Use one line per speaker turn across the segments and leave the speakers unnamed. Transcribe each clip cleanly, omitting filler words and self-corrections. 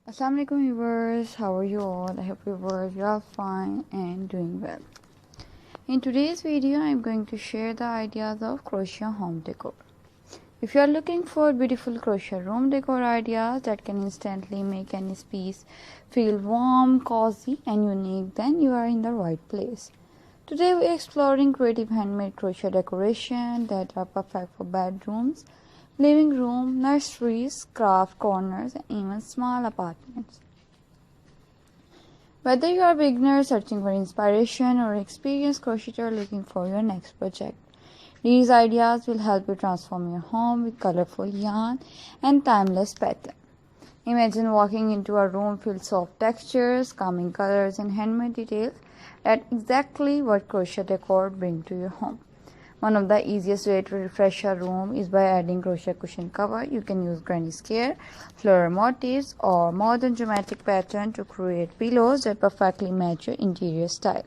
Assalamualaikum viewers, how are you all? I hope viewers you are fine and doing well. In today's video, I am going to share the ideas of crochet home decor. If you are looking for beautiful crochet room decor ideas that can instantly make any space feel warm, cozy and unique, then you are in the right place. Today we are exploring creative handmade crochet decoration that are perfect for bedrooms, living room, nurseries, craft corners, and even small apartments. Whether you are a beginner searching for inspiration or experienced crocheter looking for your next project, these ideas will help you transform your home with colorful yarn and timeless pattern. Imagine walking into a room filled with soft textures, calming colors, and handmade details. That's exactly what crochet decor brings to your home. One of the easiest way to refresh a room is by adding crochet cushion cover. You can use granny square, floral motifs, or modern geometric pattern to create pillows that perfectly match your interior style.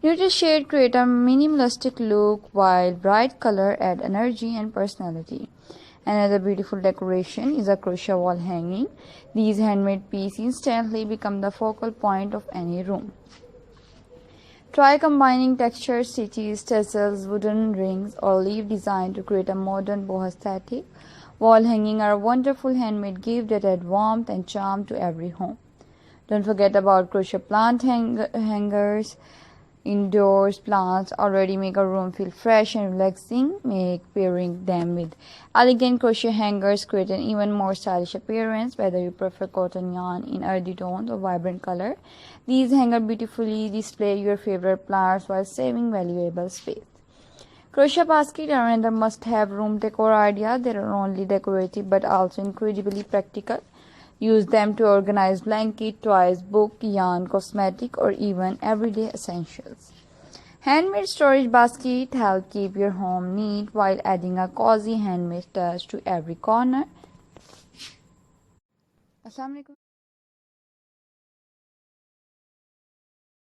Neutral shade create a minimalistic look, while bright color add energy and personality. Another beautiful decoration is a crochet wall hanging. These handmade pieces instantly become the focal point of any room. Try combining textured stitches, tassels, wooden rings, or leaf design to create a modern boho aesthetic. Wall hanging are a wonderful handmade gift that add warmth and charm to every home. Don't forget about crochet plant hangers. Indoors plants already make a room feel fresh and relaxing. Pairing them with elegant crochet hangers create an even more stylish appearance. Whether you prefer cotton yarn in earthy tones or vibrant color, these hangers beautifully display your favorite plants while saving valuable space. Crochet baskets are another must-have room decor idea. They are only decorative but also incredibly practical. Use them to organize blanket, toys, book, yarn, cosmetic, or even everyday essentials. Handmade storage basket help keep your home neat while adding a cozy handmade touch to every corner. Assalamualaikum.